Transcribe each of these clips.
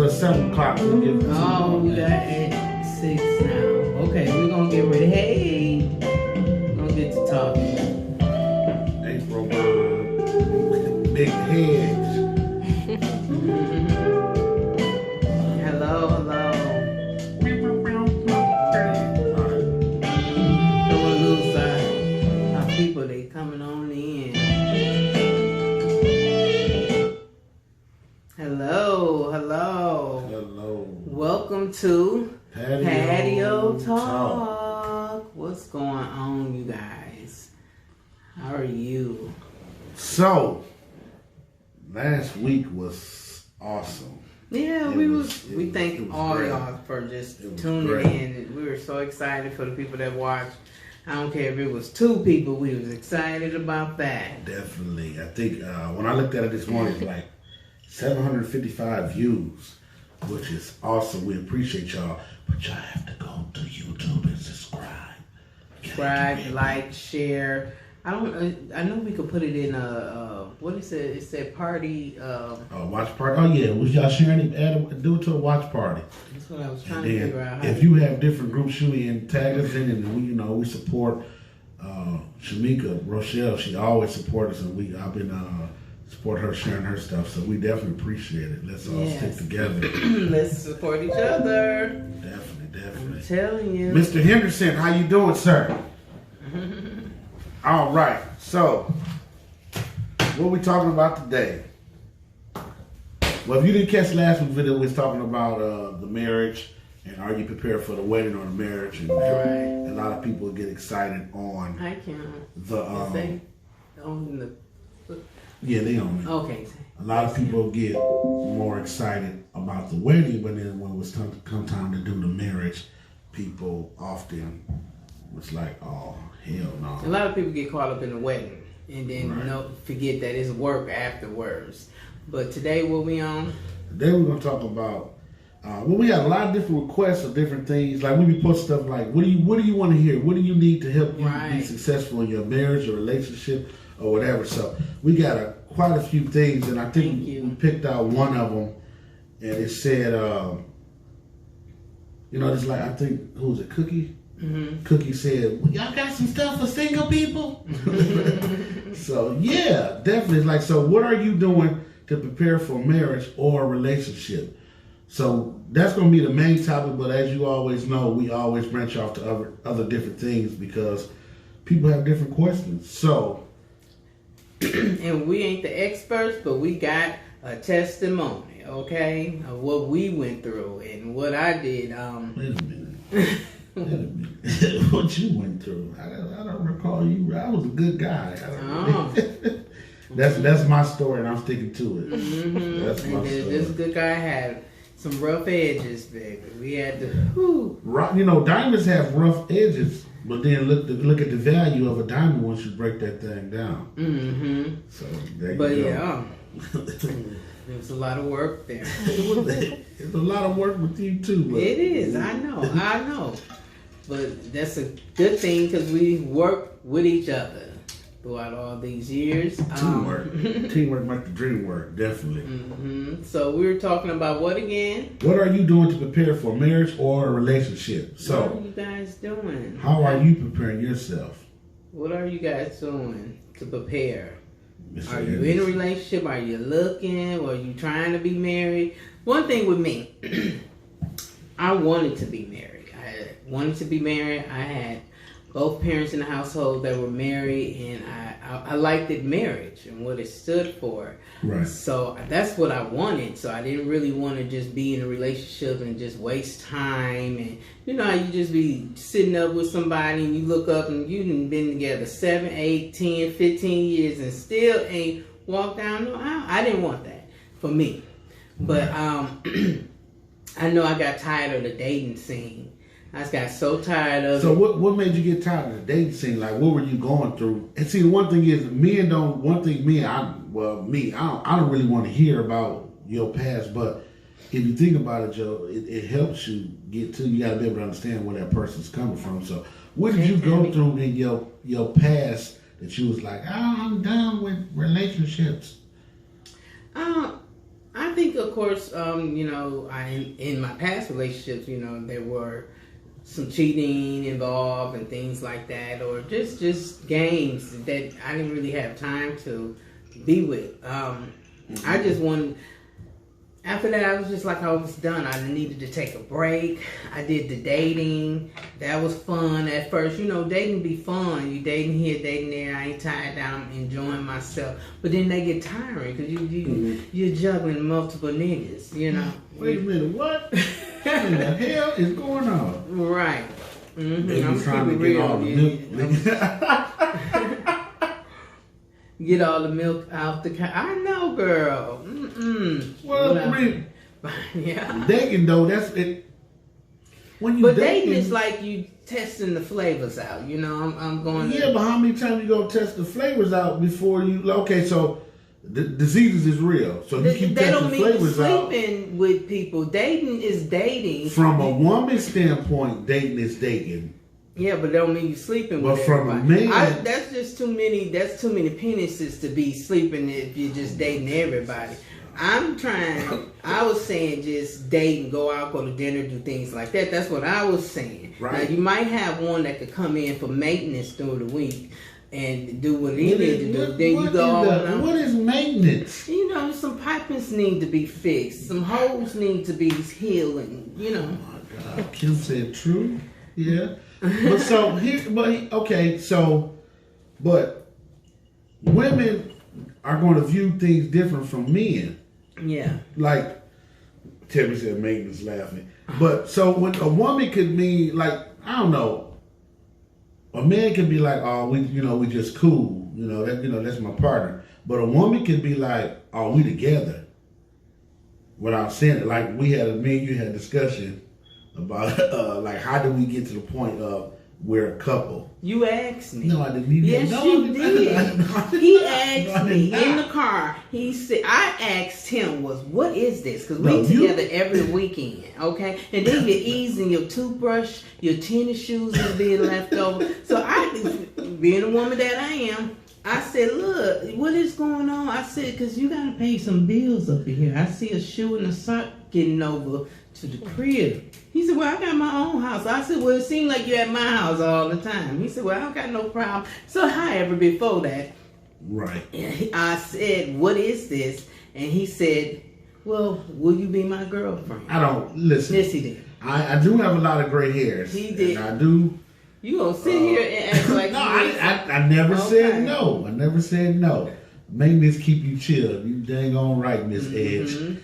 It's 7 o'clock. Oh, we got at 6 now. Okay, we're gonna get ready. Hey, we're gonna get to talking. April, big heads. Hello. Don't wanna lose our people. They coming on in. Hello. Welcome to Patio Talk. What's going on, you guys? How are you? So, last week was awesome. Yeah, we thank all great. y'all for just tuning in. We were so excited for the people that watched. I don't care if it was 2 people, we was excited about that. Definitely. I think when I looked at it this morning, it's like 755 views, which is awesome. We appreciate y'all. But y'all have to go to YouTube and subscribe. Subscribe, like, share. I know we could put it in what is it? It said party. Watch party. Oh yeah, was y'all sharing it? Do it to a watch party. That's what I was trying to figure out. If you have different groups, shoot in, tag us in, and we support Shamika Rochelle. She always supports us, and I've been support her sharing her stuff. So we definitely appreciate it. Let's all stick together. Let's support each other. Definitely. I'm telling you. Mr. Henderson, how you doing, sir? All right. So, what are we talking about today? Well, if you didn't catch last week's video, we was talking about the marriage and are you prepared for the wedding or the marriage? And a lot of people get excited on Yeah, they own it. Okay. A lot of people get more excited about the wedding, but then when it was come time to do the marriage, people often was like, oh, hell no. A lot of people get caught up in the wedding and then forget that it's work afterwards. But today, what we on? Today we're going to talk about, we got a lot of different requests of different things. Like we be posting stuff like, what do you want to hear? What do you need to help you be successful in your marriage or relationship or whatever? So we got quite a few things, and I think we picked out one of them, and it said, it's like, I think, who was it, Cookie? Mm-hmm. Cookie said, well, y'all got some stuff for single people? So, yeah, definitely. It's like, so what are you doing to prepare for marriage or a relationship? So that's going to be the main topic, but as you always know, we always branch off to other different things because people have different questions. So, and we ain't the experts, but we got a testimony, okay, of what we went through and what I did. Wait a minute. What you went through? I don't recall you. I was a good guy. That's my story, and I'm sticking to it. Mm-hmm. That's my story. This good guy had some rough edges, baby. We had to. Diamonds have rough edges. But then look at the value of a diamond once you break that thing down. Mm-hmm. So there you but go. Yeah, there's a lot of work there. It's a lot of work with you too. But It is. I know. But that's a good thing because we work with each other throughout all these years. Teamwork. Teamwork makes the dream work, definitely. Mm-hmm. So we were talking about what again? What are you doing to prepare for marriage or a relationship? So, what are you guys doing? how are you preparing yourself? What are you guys doing to prepare? Mr. Are you Evans? in a relationship? Are you looking? Or are you trying to be married? One thing with me, I wanted to be married. I wanted to be married. I had both parents in the household that were married, and I liked it, marriage and what it stood for. Right. So that's what I wanted. So I didn't really want to just be in a relationship and just waste time. And you know how you just be sitting up with somebody and you look up and you've been together 7, 8, 10, 15 years and still ain't walked down no aisle. I didn't want that for me. But I know I got tired of the dating scene. I just got so tired of So it. what made you get tired of the dating scene? Like, what were you going through? And see, the one thing is, I don't really want to hear about your past, but if you think about it, Joe, it helps you get to, you got to be able to understand where that person's coming from. So what did you go through in your past that you was like, oh, I'm done with relationships? I think, of course, in my past relationships, there were some cheating involved and things like that, or just games that I didn't really have time to be with. I just wanted. After that, I was just like I was done. I needed to take a break. I did the dating. That was fun at first. Dating be fun. You dating here, dating there. I ain't tired down. I'm enjoying myself. But then they get tiring because you're juggling multiple niggas, Wait a minute, what in the hell is going on? Right. Mm-hmm. They I'm was trying to real. get all the milk. Get all the milk out the cow. I know, girl. Well, I mean, yeah. dating though, that's it. When you But dating is like you testing the flavors out. I'm going. Yeah, but how many times you go test the flavors out before you? Okay, so the diseases is real. So you keep they testing don't the mean flavors out. sleeping with people. Dating is dating. From a woman's standpoint, dating is dating. Yeah, but that don't mean you sleeping But with from everybody. a man, that's just too many. That's too many penises to be sleeping if you're just dating everybody. I was saying just date and go out, go to dinner, do things like that. That's what I was saying. Right. Now, you might have one that could come in for maintenance through the week and do what he need to do. Then you go on. What is maintenance? Some pipings need to be fixed. Some holes need to be healing. Oh my God, Kim said true. Yeah. But women are going to view things different from men. Yeah. Like Terry said, maintenance laughing. But so when a woman could mean like, I don't know, a man can be like, oh, we just cool. That's my partner. But a woman can be like, oh, we together. Without saying it, like me and you had a discussion about like how do we get to the point of we're a couple. You asked me. No, I didn't even. Yes, no, you did. He asked me not. in the car. He said, I asked him, what is this? Because we together every weekend, okay? And then you're easing your toothbrush, your tennis shoes is being left over. So being a woman that I am, I said, look, what is going on? I said, because you got to pay some bills up in here. I see a shoe and a sock getting over to the crib. He said, well, I got my own house. I said, well, it seems like you're at my house all the time. He said, well, I don't got no problem. So, however, before that, right. I said, what is this? And he said, well, will you be my girlfriend? I don't, listen. Yes, he did. I do have a lot of gray hairs. He did. And I do. You gonna sit here and act like no, I never said no. I never said no. Maintenance keep you chill. You dang on right, Miss Edge.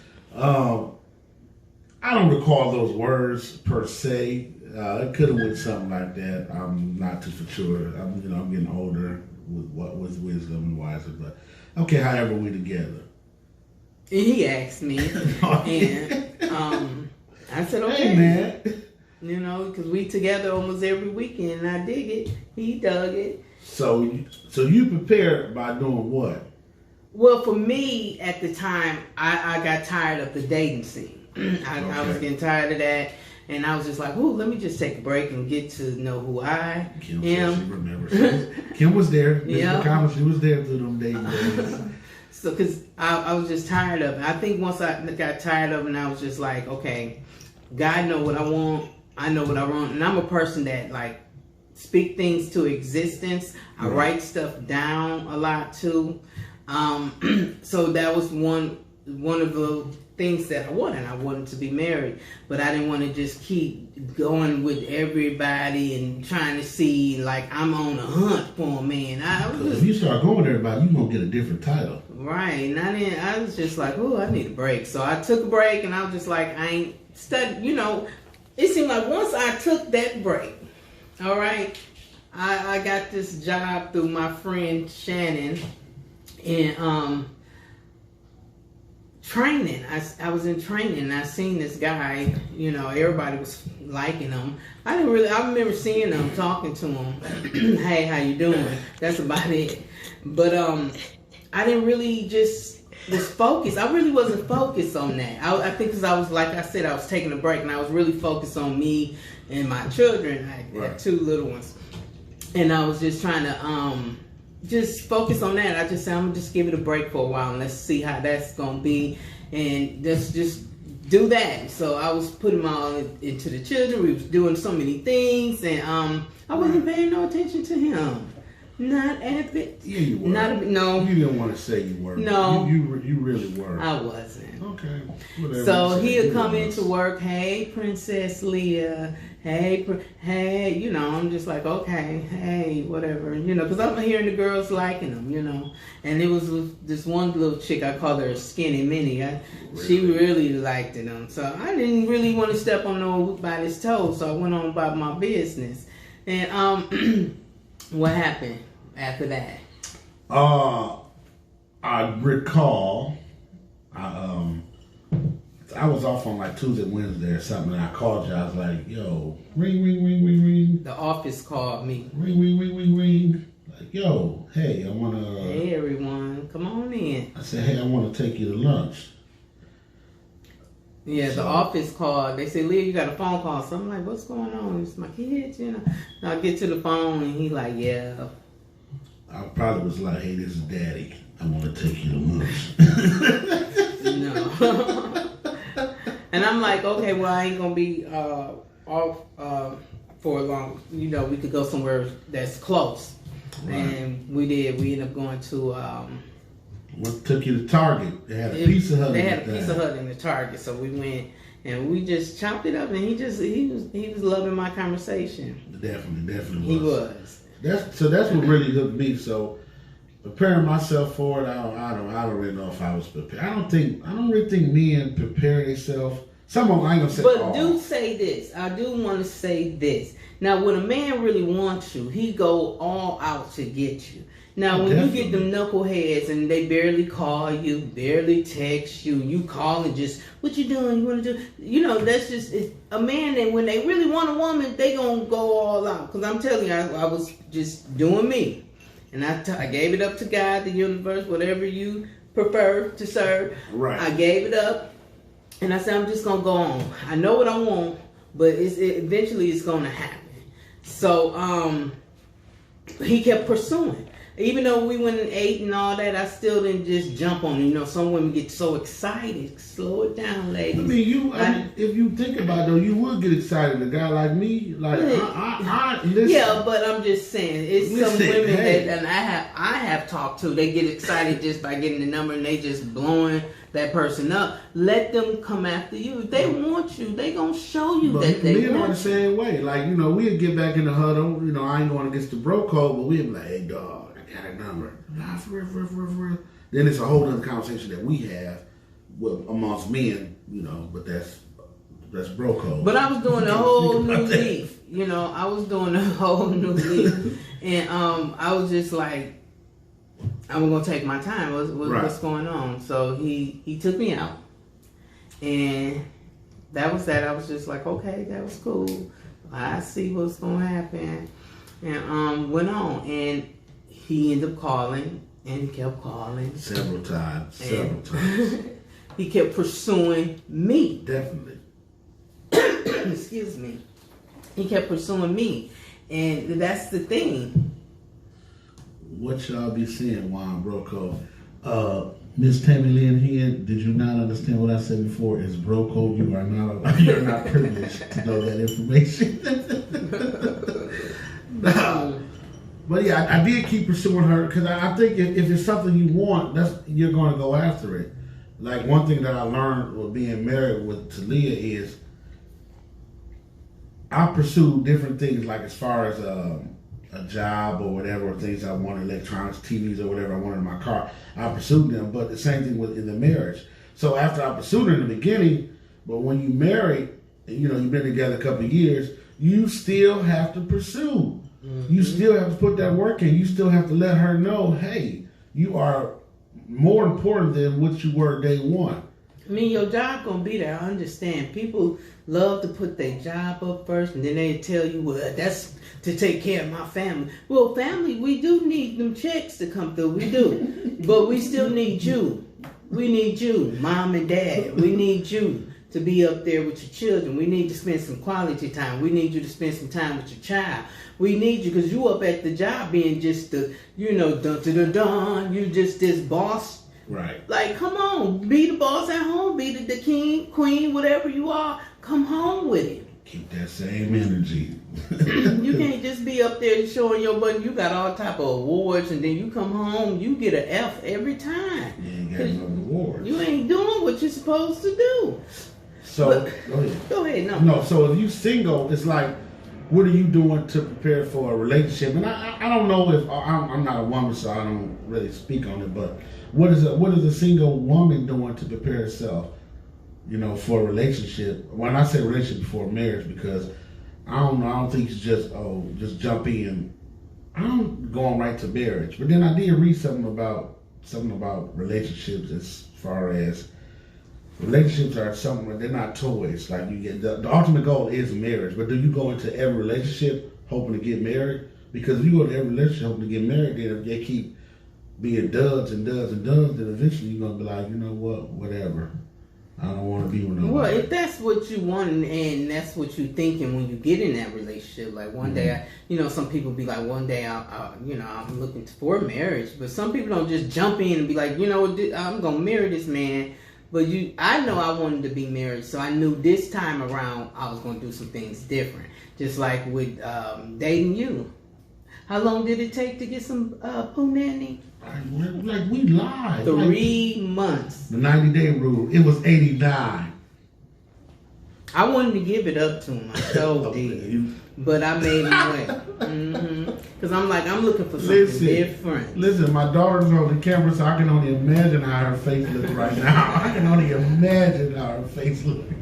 I don't recall those words per se. It could have went something like that. I'm not too for sure. I'm getting older with wisdom and wiser. But okay, however we together. And he asked me, and I said, okay, hey man. You know, because we together almost every weekend, and I dig it. He dug it. So you prepared by doing what? Well, for me at the time, I got tired of the dating scene. I was getting tired of that. And I was just like, ooh, let me just take a break and get to know who I Kim am. She remembers. Kim was there. Yeah. She was there through them dating days. So, because I was just tired of it. I think once I got tired of it, and I was just like, okay, God know what I want. I know what I want. And I'm a person that, like, speak things to existence. I write stuff down a lot, too. So that was one of the things that I wanted. I wanted to be married, but I didn't want to just keep going with everybody and trying to see like I'm on a hunt for a man. If you start going with everybody, you're gonna get a different title. Right, and I was just like, oh, I need a break. So I took a break, and I was just like, I ain't studied. You know, it seemed like once I took that break, all right, I got this job through my friend Shannon, and training. I was in training, and I seen this guy. You know, everybody was liking him. I remember seeing him, talking to him. Hey, how you doing? That's about it. But I didn't really was focused. I really wasn't focused on that. I think because I was, like I said, I was taking a break, and I was really focused on me and my children. I had 2 little ones, and I was just trying to just focus on that. I just said, I'm gonna just give it a break for a while and let's see how that's gonna be, and just do that. So I was putting my all into the children. We was doing so many things, and I wasn't paying no attention to him. Not a bit. Yeah, you were. No. You didn't want to say you were. No. You really were. I wasn't. Okay. Whatever. So he'll come into work. Hey, Princess Leah. Hey, you know, I'm just like, okay, hey, whatever, you know, because I'm hearing the girls liking him, you know. And it was this one little chick, I call her Skinny Minnie. She really liked him. So I didn't really want to step on nobody's toes, so I went on about my business. And what happened after that? I recall, I was off on like Tuesday, Wednesday or something, and I called you. I was like, yo, ring. The office called me. Ring. Like, yo, hey, I want to... Hey, everyone, come on in. I said, hey, I want to take you to lunch. Yeah, the office called. They said, Leah, you got a phone call. So I'm like, what's going on? It's my kids, you know. And I get to the phone, and he like, yeah. I probably was like, hey, this is Daddy. I want to take you to lunch. No. And I'm like, okay, well, I ain't going to be off for long. You know, we could go somewhere that's close. Right. And we did. We ended up going to... what took you to Target? They had a Pizza Hut. They had a Pizza Hut in the Target. So we went, and we just chopped it up, and he was loving my conversation. Definitely was. He was. That's what really hooked me. So preparing myself for it, I don't really know if I was prepared. I don't really think men prepare themselves. Some of them, I ain't gonna say. But do say this. I do want to say this. Now, when a man really wants you, he go all out to get you. Now, when you get them knuckleheads and they barely call you, barely text you, you call and just, what you doing? You want to do? You know, that's just, a man that when they really want a woman, they going to go all out. Because I'm telling you, I was just doing me. And I gave it up to God, the universe, whatever you prefer to serve. Right. I gave it up. And I said, I'm just going to go on. I know what I want, but eventually it's going to happen. So, he kept pursuing. Even though we went and ate and all that, I still didn't just jump on it. You know, some women get so excited. Slow it down, ladies. I mean, if you think about it, though, you would get excited. A guy like me, like, I listen. Yeah, but I'm just saying, it's some women that, and I have talked to, they get excited just by getting the number and they just blowing that person up. Let them come after you. If they want you, they gonna show you that they want you. Men are the same way. Like, you know, we'd get back in the huddle. You know, I ain't going against the bro code, but we'd be like, hey, dog. Got a number. Nah, for real. Then it's a whole other conversation that we have amongst men, you know, but that's bro code. But I was doing a whole new leaf. You know, I was doing a whole new leaf. And I was just like, I'm going to take my time. What's going on? So he took me out. And that was that. I was just like, okay, that was cool. I see what's gonna happen, and went on, and he ended up calling, and he kept calling several times. He kept pursuing me. Definitely. Excuse me. He kept pursuing me, and that's the thing. What y'all be seeing, Juan Broco? Miss Tammy Lynn here. Did you not understand what I said before? It's Broco. You're not privileged to know that information. But yeah, I did keep pursuing her because I think if it's something you want, you're going to go after it. Like one thing that I learned with being married with Talia is I pursued different things, like as far as a job or whatever, or things I wanted, electronics, TVs or whatever I wanted in my car. I pursued them, but the same thing in the marriage. So after I pursued it in the beginning, but when you marry, you've been together a couple of years, you still have to pursue. Mm-hmm. You still have to put that work in. You still have to let her know, hey, you are more important than what you were day one. I mean, your job gonna be there. I understand. People love to put their job up first, and then they tell you, well, that's to take care of my family. Well, family, we do need them checks to come through. We do. But we still need you. We need you, mom and dad. We need you to be up there with your children. We need to spend some quality time. We need you to spend some time with your child. We need you because you up at the job being just the, dun-dun-dun-dun. You just this boss. Right. Like, come on. Be the boss at home. Be the king, queen, whatever you are. Come home with it. Keep that same energy. You can't just be up there showing your butt. You got all type of awards, and then you come home, you get an F every time. You ain't got no awards. You ain't doing what you're supposed to do. So, go ahead. No, so if you single, it's like, what are you doing to prepare for a relationship? And I don't know if, I'm not a woman, so I don't really speak on it, but what is a single woman doing to prepare herself, for a relationship? When I say relationship, before marriage, because I don't think it's just jump in. I'm going right to marriage. But then I did read something about relationships, as far as relationships are something, they're not toys. Like you get the ultimate goal is marriage, but do you go into every relationship hoping to get married? Because if you go to every relationship hoping to get married, then if they keep being duds and duds and duds, then eventually you're gonna be like, you know what, whatever. I don't want to be with nobody. Well, if that's what you want and that's what you're thinking when you get in that relationship, like one day, some people be like, one day I'm looking for marriage, but some people don't just jump in and be like, I'm gonna marry this man. But I know I wanted to be married, so I knew this time around I was going to do some things different. Just like with dating you. How long did it take to get some punani? Like we lied. 3 months. The 90-day rule. It was 89. I wanted to give it up to him. I so did. But I made him wait. Because I'm looking for something different. Listen, my daughter's on the camera, so I can only imagine how her face looks right now. I can only imagine how her face looks.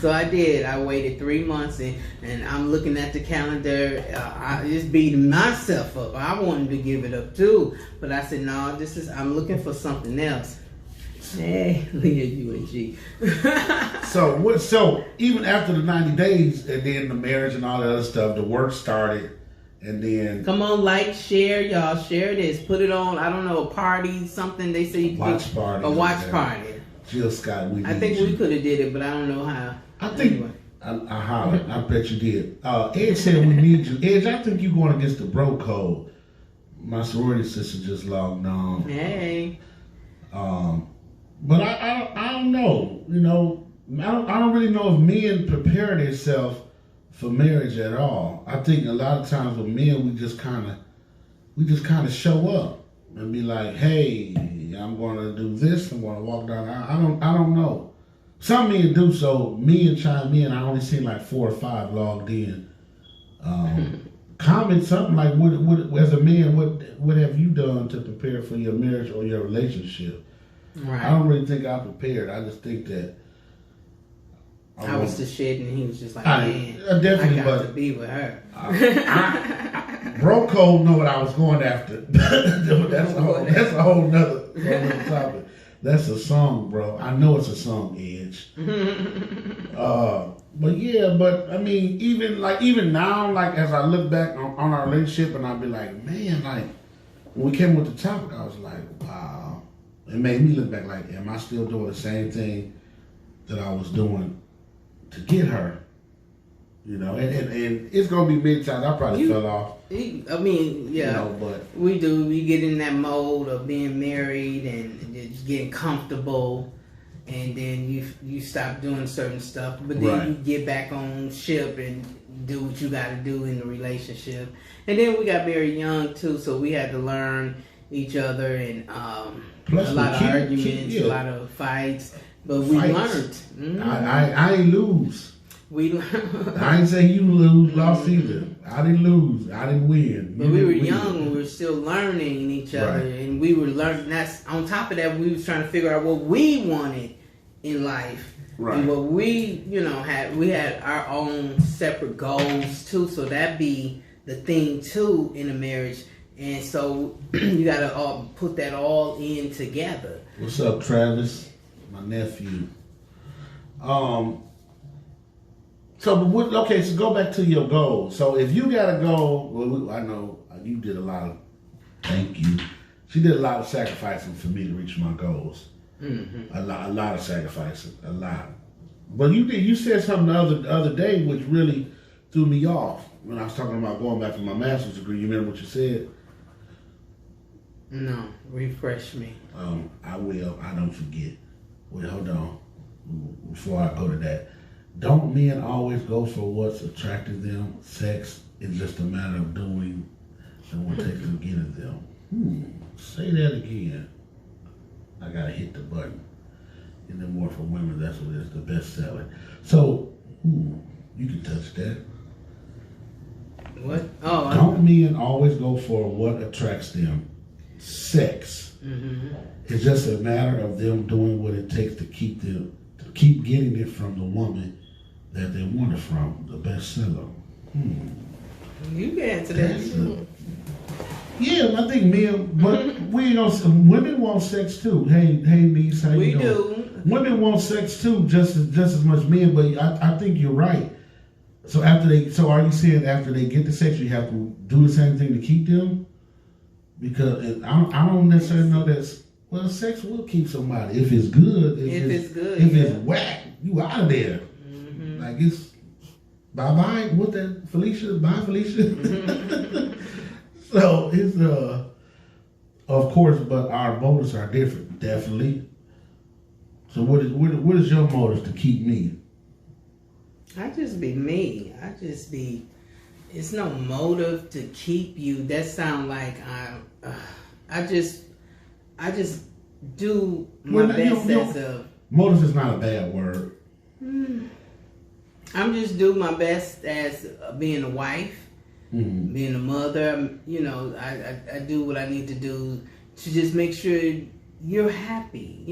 So I did. I waited 3 months, and I'm looking at the calendar. I just beating myself up. I wanted to give it up too, but I said no. I'm looking for something else. Hey, Leah, UNG. So even after the 90 days, and then the marriage and all that other stuff, the work started, and then come on, share, y'all, share this, put it on. I don't know, a party, something they say. Watch party. A watch party. Jill Scott, I think we could have did it, but I don't know how. I think anyway. I hollered. I bet you did. Ed said we need you. Ed, I think you're going against the bro code. My sorority sister just logged on. Hey. But I don't know. I don't really know if men prepare themselves for marriage at all. I think a lot of times with men, we just kind of show up and be like, hey, I'm going to do this. I'm going to walk down. I don't know. Some men do so. Me and chime in. I only seen like 4 or 5 logged in. Comment something like, what as a man, what have you done to prepare for your marriage or your relationship? Right. I don't really think I prepared. I just think that I was just shedding, and he was just like, man, definitely, I got to be with her. Bro code know what I was going after. That's a whole nother topic. That's a song, bro. I know it's a song, Edge. But yeah, but I mean, even now, like as I look back on our relationship, and I'll be like, man, like when we came with the topic, I was like, wow. It made me look back like, am I still doing the same thing that I was doing to get her? You know, and it's gonna be many times I probably fell off. I mean, yeah, you know, but we do. We get in that mode of being married and just getting comfortable, and then you stop doing certain stuff, but then you get back on ship and do what you got to do in the relationship. And then we got married young too, so we had to learn each other, and plus a lot of arguments, a lot of fights, but we learned. Mm-hmm. I ain't lose. We learned. I ain't say you lost either. I didn't lose. I didn't win. But we were young. We were still learning each other, and we were learning. That's on top of that. We was trying to figure out what we wanted in life, and what we, we had our own separate goals too. So that be the thing too in a marriage, and so you got to all put that all in together. What's up, Travis? My nephew. So go back to your goals. So if you got a goal, well, I know you did a lot of, thank you. She did a lot of sacrificing for me to reach my goals. Mm-hmm. A lot of sacrificing, a lot. But you said something the other day which really threw me off when I was talking about going back for my master's degree. You remember what you said? No, refresh me. I will. I don't forget. Wait, hold on. Before I go to that. Don't men always go for what's attractive to them? Sex is just a matter of doing and what takes to get at them. Say that again. I gotta hit the button. And then more for women, that's what is the best seller. So, you can touch that. What? Oh, don't men always go for what attracts them? Sex. Mm-hmm. It's just a matter of them doing what it takes to keep getting it from the woman that they want it from, the bestseller. You can answer that. Yeah, I think men, but women want sex too. Hey, niece, how you doing? We do. Women want sex too, just as much men. But I think you're right. So are you saying after they get the sex, you have to do the same thing to keep them? Because I don't necessarily know that. Well, sex will keep somebody if it's good. If it's whack, you out of there. Mm-hmm. Like it's bye. What that Felicia? Bye, Felicia. So it's of course, but our motives are different, definitely. So what is your motive to keep me? I just be me. It's no motive to keep you. That sound like I just do my best motive is not a bad word. I'm just do my best as being a wife, being a mother. I do what I need to do to just make sure you're happy.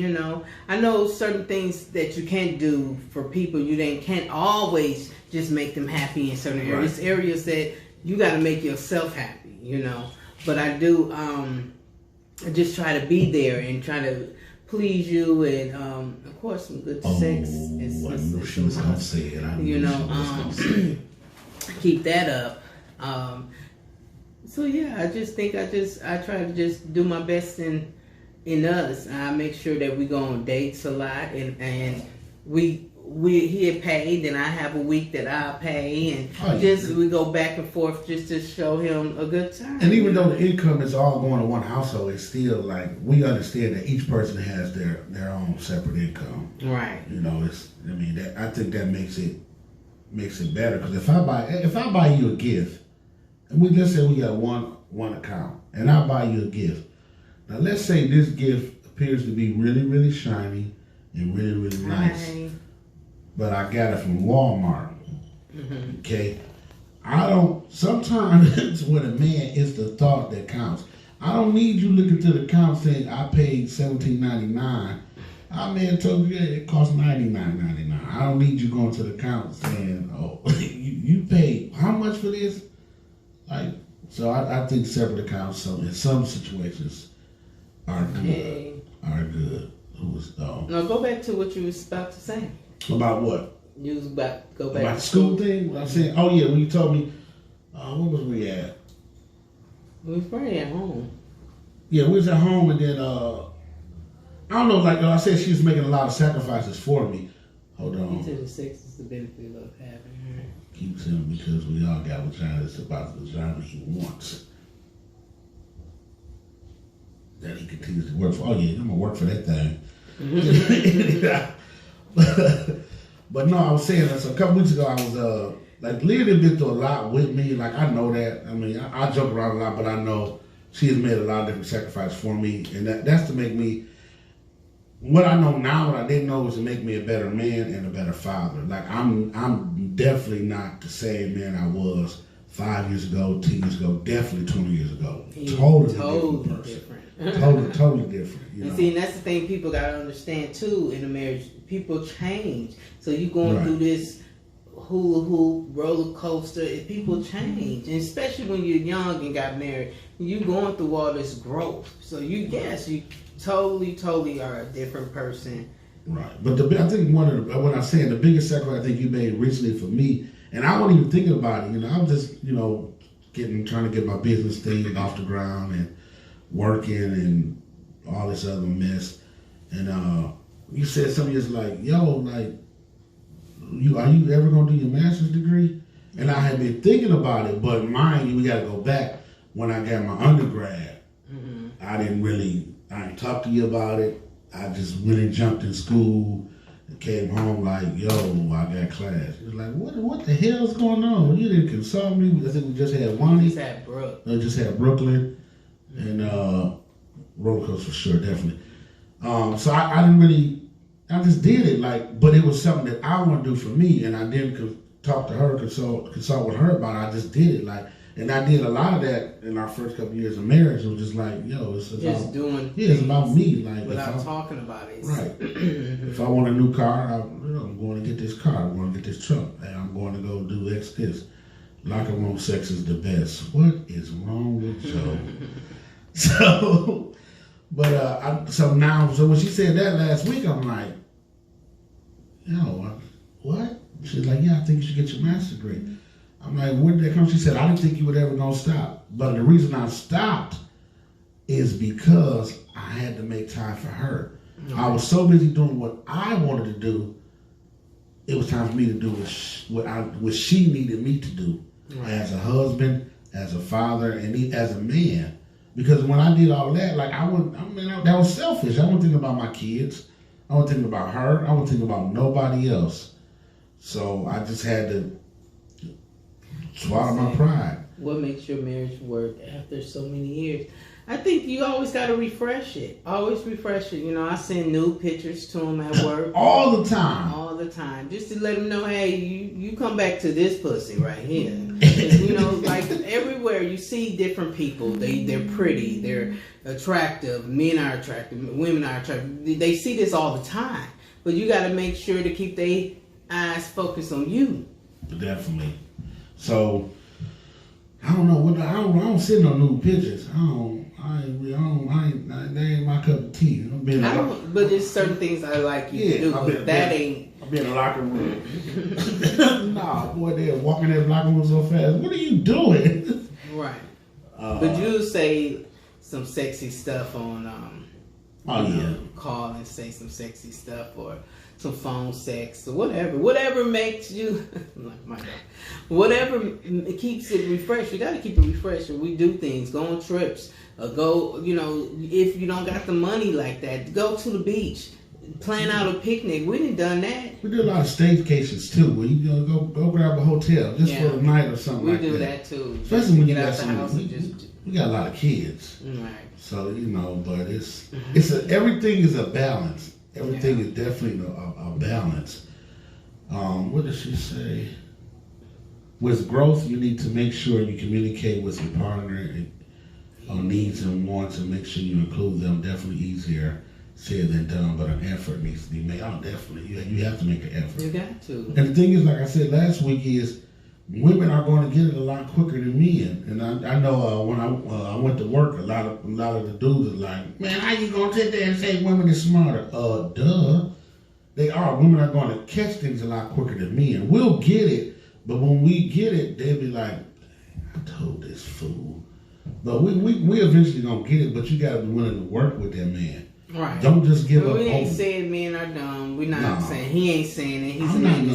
I know certain things that you can't do for people. You can't always just make them happy in certain areas. Right. Areas that you got to make yourself happy. But I do. I just try to be there and try to please you, and of course some good sex. I knew she was gonna say it. Keep that up. So yeah, I just think I try to just do my best in us. I make sure that we go on dates a lot, and he paid, and I have a week that I'll pay, and we go back and forth just to show him a good time. And even though the income is all going to one household, it's still like we understand that each person has their own separate income. Right. I think that makes it better, because if I buy you a gift, and let's say we got one account, and I buy you a gift. Now let's say this gift appears to be really, really shiny and really, really nice. But I got it from Walmart. Mm-hmm. Okay? Sometimes when a man, it's the thought that counts. I don't need you looking to the account saying I paid $17.99. I may have told you it cost $99.99. I don't need you going to the account saying, oh, you paid how much for this? So I think separate accounts in some situations are good. Are good. No, go back to what you was about to say. About what? You was about to go back about to the school thing. What I'm saying. Oh yeah, when you told me, where was we at? We was probably at home. Yeah, we was at home, and then I don't know. Like I said, she was making a lot of sacrifices for me. Hold on. He said the sex is the benefit of having her. Keep saying because we all got vagina. It's about the vagina he wants. That he continues to work for. Oh yeah, I'm gonna work for that thing. But no, I was saying that. So a couple weeks ago, I was like Leah had been through a lot with me. Like I know that. I mean, I joke around a lot, but I know she has made a lot of different sacrifices for me, and that's to make me. What I know now, what I didn't know, was to make me a better man and a better father. Like I'm definitely not the same man I was 5 years ago, 10 years ago, definitely 20 years ago. Totally different person. Totally different. You know? And see, and that's the thing people gotta understand too in a marriage. People change. So you going through this hula hoop roller coaster. People change, and especially when you're young and got married, you going through all this growth. So you totally are a different person. Right. But I think when I'm saying the biggest sacrifice I think you made recently for me, and I wasn't even thinking about it, you know, I was just, you know, trying to get my business thing off the ground and working and all this other mess. And you said something just like, yo, like, are you ever gonna do your master's degree? And I had been thinking about it, but mind you, we gotta go back when I got my undergrad. Mm-hmm. I didn't talk to you about it. I just really jumped in school and came home like, yo, I got class. It was like, what the hell's going on? You didn't consult me. I think we just had Wani. Just had Brooklyn. And roller coaster for sure, definitely. So I didn't really, I just did it like, but it was something that I want to do for me, and I didn't talk to her, consult with her about it. I just did it like. And I did a lot of that in our first couple of years of marriage. It was just like, yo, it's about me. Like without talking about it. Right. If I want a new car, I'm going to get this car. I'm going to get this truck. Hey, I'm going to go do X this. Locker room sex is the best. What is wrong with Joe? So when she said that last week, I'm like, yo, what? She's like, yeah, I think you should get your master's degree. I'm like, where did that come? She said, I didn't think you were ever going to stop. But the reason I stopped is because I had to make time for her. Mm-hmm. I was so busy doing what I wanted to do, it was time for me to do what she needed me to do. Right. As a husband, as a father, and as a man. Because when I did all that, like that was selfish. I wasn't thinking about my kids. I wasn't thinking about her. I wasn't thinking about nobody else. So I just had to swallow my pride. What makes your marriage work after so many years? I think you always got to refresh it. Always refresh it. You know, I send new pictures to them at work. All the time. All the time. Just to let them know, hey, you come back to this pussy right here. You know, like everywhere you see different people. They're pretty. They're attractive. Men are attractive. Women are attractive. They see this all the time. But you got to make sure to keep their eyes focused on you. Definitely. So, I don't know. I don't send no new pictures. That ain't my cup of tea. But there's certain things I like you to do. I've been in the locker room. Nah, boy, they're walking in the locker room so fast. What are you doing? Right. But you say some sexy stuff on call and say some sexy stuff or some phone sex or whatever makes you whatever keeps it refreshed. You got to keep it refreshed. We do things, go on trips, go, you know, if you don't got the money like that, go to the beach, plan out a picnic. We done that. We do a lot of staycations too, where you know, go grab a hotel just for a night or something like that. We do that too. Especially when you get got out the house and just. We got a lot of kids, right? So you know, but everything is a balance. Everything is definitely a balance. What does she say? With growth, you need to make sure you communicate with your partner on needs and wants and make sure you include them. Definitely easier said than done, but an effort needs to be made. Oh, definitely. You have to make an effort. You got to. And the thing is, like I said last week, is women are going to get it a lot quicker than men. And I know when I went to work, a lot of the dudes are like, man, how you going to sit there and say women are smarter? Duh. They are. Women are going to catch things a lot quicker than men. We'll get it, but when we get it, they'll be like, I told this fool. But we eventually going to get it, but you got to be willing to work with that man. Right. Don't just give up. We ain't saying men are dumb. We're not saying he ain't saying it. He's a man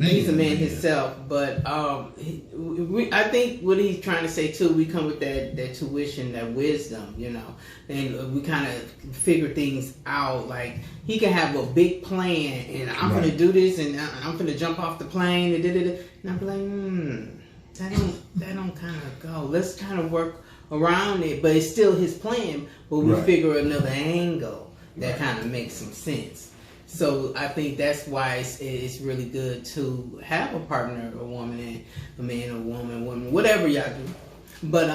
he's a man himself. But I think what he's trying to say too, we come with that tuition, that wisdom, you know, and we kind of figure things out. Like he can have a big plan, and I'm gonna do this, and I'm gonna jump off the plane, and I'm like, that don't kind of go. Let's kind of work around it, but it's still his plan, but we figure another angle that kind of makes some sense. So I think that's why it's really good to have a partner, a woman, and a man, or woman, whatever y'all do. But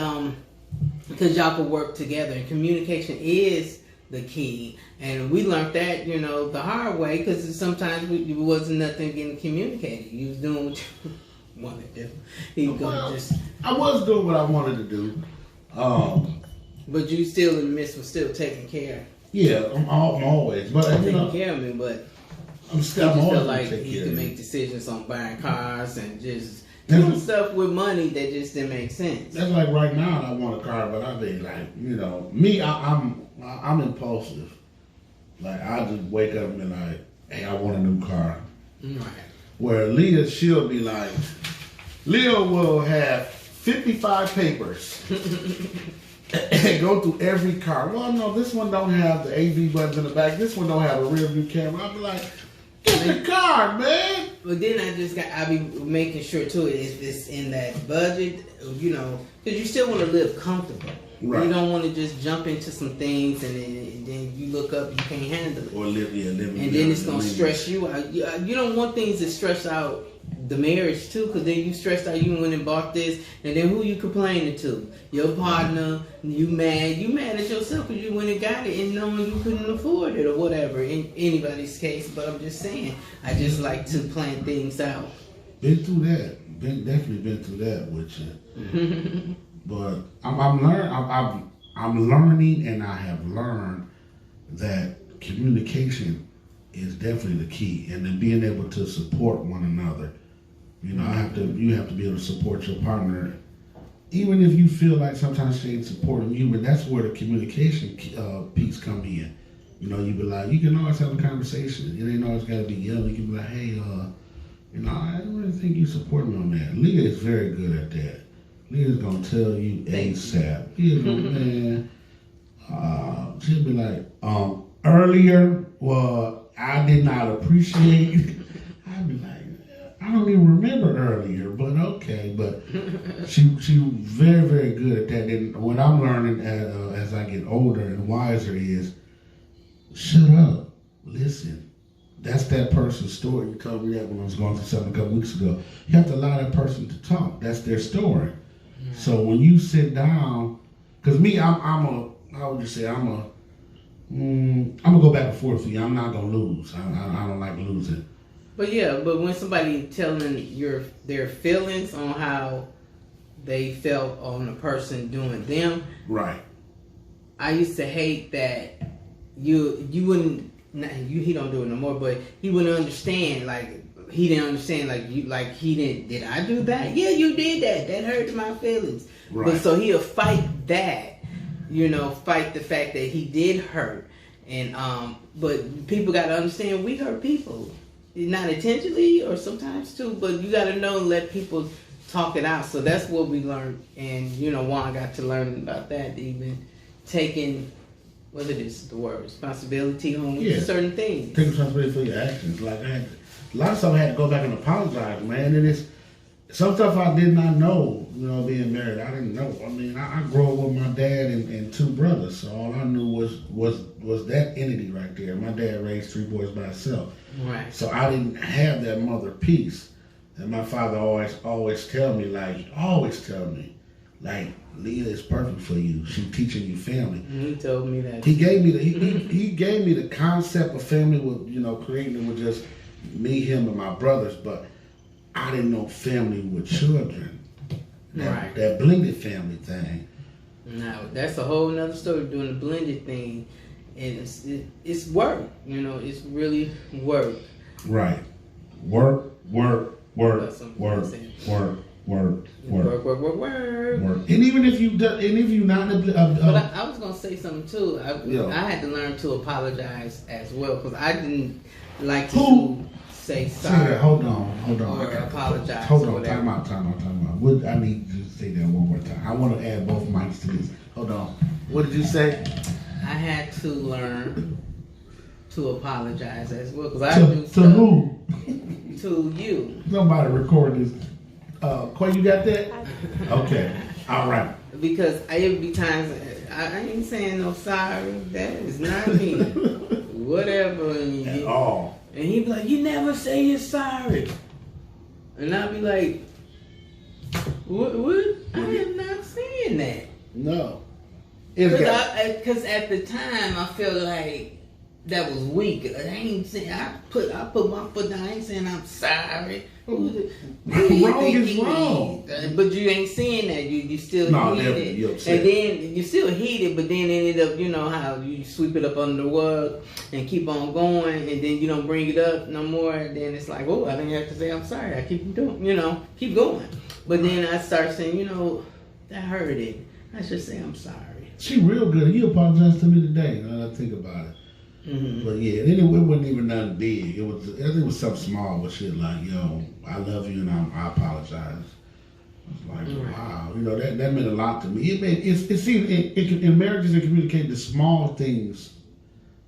because y'all can work together, and communication is the key. And we learned that, you know, the hard way, because sometimes it wasn't nothing getting communicated. You was doing what you wanted to do. I was doing what I wanted to do. But you still in the midst of still taking care. Yeah, I'm always. But taking care of me, but I'm still feel like he can make decisions on buying cars and just doing stuff with money that just didn't make sense. That's like right now I want a car, but I be like, you know, me, I'm impulsive. Like I just wake up and be like, hey, I want a new car. Right. Where Leah, she'll be like, Leah will have 55 papers and go through every car. Well, no, this one don't have the AV buttons in the back. This one don't have a rear view camera. I'll be like, get the car, man. But then I be making sure too if it's in that budget, you know, because you still want to live comfortable. Right. You don't want to just jump into some things and then you look up and you can't handle it. Or live. And then it's gonna stress you out. You don't want things that stress out the marriage too, because then you stressed out. You went and bought this, and then who you complaining to? Your partner. You mad at yourself because you went and got it and knowing you couldn't afford it or whatever. In anybody's case, but I'm just saying, I just like to plan things out. Been through that. Definitely been through that with you. But I'm learning, and I have learned that communication is definitely the key, and then being able to support one another. You know, you have to be able to support your partner, even if you feel like sometimes she ain't supporting you. But that's where the communication piece come in. You know, you be like, you can always have a conversation. It ain't always got to be yelling. You can be like, hey, you know, I don't really think you support me on that. Leah is very good at that. Leah's gonna tell you ASAP. Leah's gonna, man, she'll be like, earlier, well, I did not appreciate. I'd be like, I don't even remember earlier, but okay. But she very, very good at that. And what I'm learning as I get older and wiser is, shut up, listen. That's that person's story. You told me that when I was going through something a couple weeks ago. You have to allow that person to talk. That's their story. So when you sit down, because me, I'm gonna go back and forth with you. I'm not gonna lose. I don't like losing. But yeah, but when somebody telling their feelings on how they felt on the person doing them, right? I used to hate that you wouldn't. He don't do it no more, but he wouldn't understand. Like he didn't understand. He didn't. Did I do that? Yeah, you did that. That hurt my feelings. Right. But so he'll fight that. You know, fight the fact that he did hurt. And but people got to understand we hurt people, not intentionally or sometimes too. But you got to know and let people talk it out. So that's what we learned. And you know, Juan got to learn about that. Even taking. Whether it's the word responsibility on certain things. Take responsibility for your actions. Like a lot of stuff I had to go back and apologize, man. And it's some stuff I did not know. You know, being married, I didn't know. I mean, I grew up with my dad and two brothers, so all I knew was that entity right there. My dad raised 3 boys by himself, right? So I didn't have that mother piece. And my father always tell me, like, Leah is perfect for you. She's teaching you family. He told me that. He gave me he gave me the concept of family with, you know, creating it with just me, him, and my brothers. But I didn't know family with children. Right. That blended family thing. Now that's a whole nother story, doing the blended thing, and it's work. You know, it's really work. Right. Work. That's something I'm saying. Work. Work. And even if you not in a, but I was gonna say something too. I had to learn to apologize as well, because I didn't like to say sorry. Hold on. Or apologize. Hold or on. Time out. I need you to say that one more time. I want to add both mics to this. Hold on. What did you say? I had to learn to apologize as well, because to who? To you. Somebody record this. Quay, you got that? Okay. All right. Because it would be times I ain't saying no sorry. That is not me. Whatever. At all. And he'd be like, "You never say you're sorry." And I'd be like, What? I am not saying that. No. Because at the time I felt like that was weak. I ain't saying I put my foot down. I ain't saying I'm sorry. Wrong is wrong. But you ain't saying that. You still heated. You upset. And then you still heated, but then ended up, you know how you sweep it up under the rug and keep on going, and then you don't bring it up no more. And then it's like, oh, I didn't have to say I'm sorry. I keep doing, keep going. But then I start saying, that hurted. I should say I'm sorry. She real good. He apologized to me today. Now that I think about it. Mm-hmm. But yeah, it wasn't even nothing big. I think it was something small, but shit like, yo, I love you and I apologize. It's like, wow, that meant a lot to me. It seems in marriages and communicating, the small things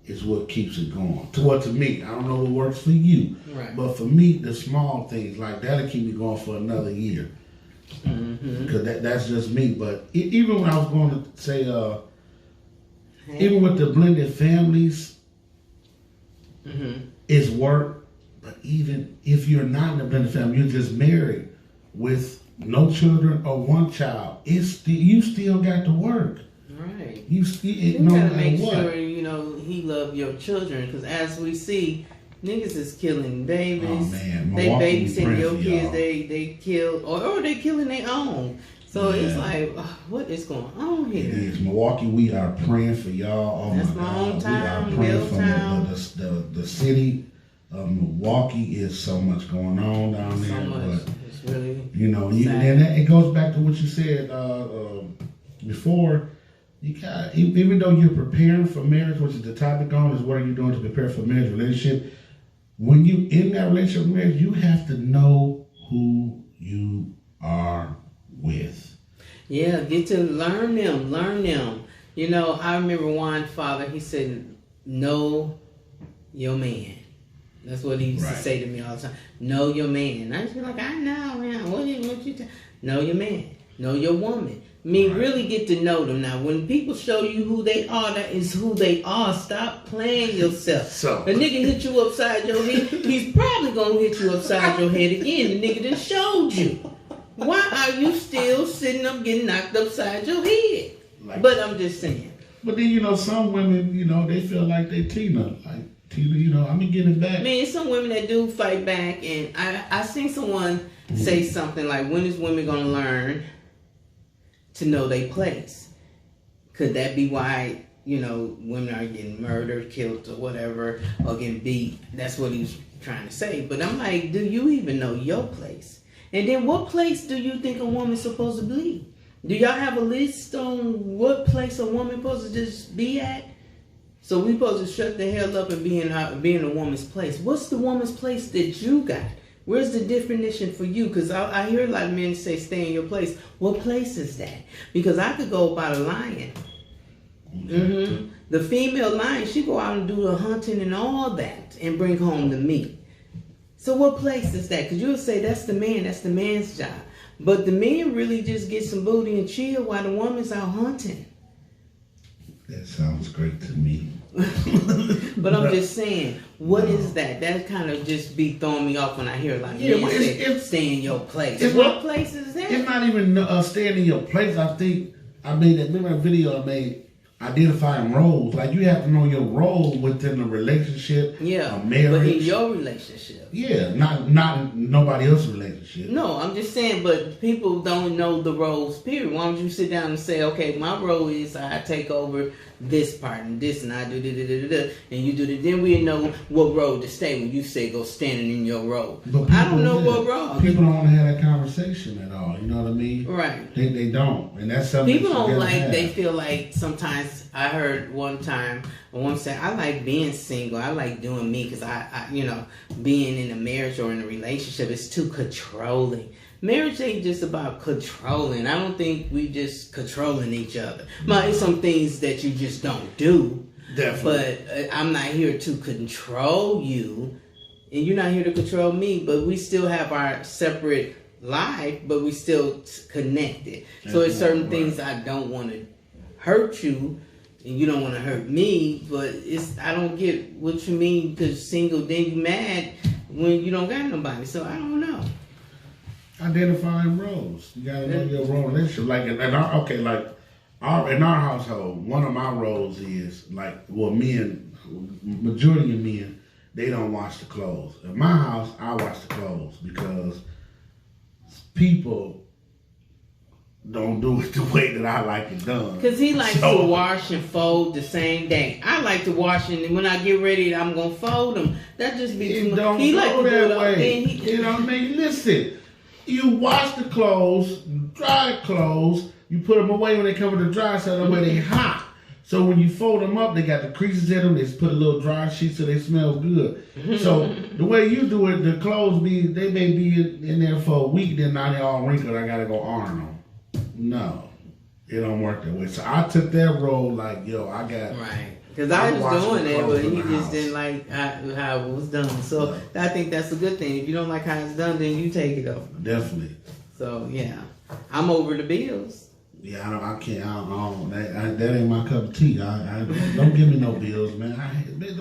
is what keeps it going. To me, I don't know what works for you, right. But for me, the small things like that'll keep me going for another year. Because that's just me. But even when I was going to say, even with the blended families. It's work, but even if you're not in a blended family, you're just married with no children or one child, you still got to work. Right. You no gotta make sure he love your children, because as we see, niggas is killing babies. Oh man, they babysitting your kids. They kill or they killing their own. So it's like, what is going on here? It is. Milwaukee, we are praying for y'all. Oh that's my God. Hometown, we are praying for the city of Milwaukee. Is so much going on down there. So much. But, it's really and it goes back to what you said before. You got, even though you're preparing for marriage, which is the topic on, is what are you doing to prepare for marriage relationship? When you in that relationship marriage, you have to know who you are with. Yeah, get to learn them. I remember one father, he said, know your man. That's what he used to say to me all the time. Know your man. And I just be like, I know, man. What you know your man. Know your woman. Really get to know them. Now, when people show you who they are, that is who they are. Stop playing yourself. So, a nigga hit you upside your head, he's probably going to hit you upside your head again. The nigga done showed you. Why are you still sitting up getting knocked upside your head? But I'm just saying. But then, some women, they feel like they Tina. Like, Tina, I'm going to get it back. Man, some women that do fight back. And I seen someone say something like, when is women going to learn to know their place? Could that be why, women are getting murdered, killed, or whatever, or getting beat? That's what he's trying to say. But I'm like, do you even know your place? And then what place do you think a woman's supposed to be? Do y'all have a list on what place a woman supposed to just be at? So we supposed to shut the hell up and be in a woman's place. What's the woman's place that you got? Where's the definition for you? Because I hear a lot of men say stay in your place. What place is that? Because I could go about a lion. The female lion, she go out and do the hunting and all that and bring home the meat. So what place is that? Because you'll say that's the man's job. But the man really just get some booty and chill while the woman's out hunting. That sounds great to me. But I'm just saying, what is that? That kind of just be throwing me off when I hear men say, stay in your place. What place is that? It's not even staying in your place. I think I made that, remember that video I made? identifying roles. Like you have to know your role within the relationship, a marriage. But in your relationship. Yeah, not nobody else's relationship. No, I'm just saying, but people don't know the roles, period. Why don't you sit down and say, okay, my role is I take over this part and this and I do da-da-da-da-da, and you do that. Then we know what role to stay when you say go standing in your role. But I don't know what role. People don't want to have that conversation at all. You know what I mean? Right. They don't. And that's something people don't like, they feel like sometimes, I heard one time, a woman said, I like being single. I like doing me because I, you know, being in a marriage or in a relationship is too controlling. Marriage ain't just about controlling. I don't think we just controlling each other. But it's some things that you just don't do. Definitely. But I'm not here to control you, and you're not here to control me. But we still have our separate life, but we still connected. So it's certain things I don't want to hurt you, and you don't want to hurt me. But I don't get what you mean because single, then you mad when you don't got nobody. So I don't know. Identifying roles. You gotta know your role in relationship. Like in our household, one of my roles is like, well, majority of men, they don't wash the clothes. In my house, I wash the clothes because people don't do it the way that I like it done. Because he likes to wash and fold the same day. I like to wash and when I get ready, I'm gonna fold them. That just be too much. Don't he go like to that do it way. You know what I mean? Listen. You wash the clothes, dry the clothes, you put them away when they come to the dry so that way they hot. So when you fold them up, they got the creases in them, they put a little dry sheet so they smell good. So the way you do it, the clothes they may be in there for a week, then now they all wrinkled, I gotta go iron them. No, it don't work that way. So I took that role like, yo, I got... Right. Because I was doing it, but he just didn't like how it was done. So I think that's a good thing. If you don't like how it's done, then you take it over. Definitely. So yeah, I'm over the bills. Yeah, I can't. That ain't my cup of tea. I don't give me no bills, man.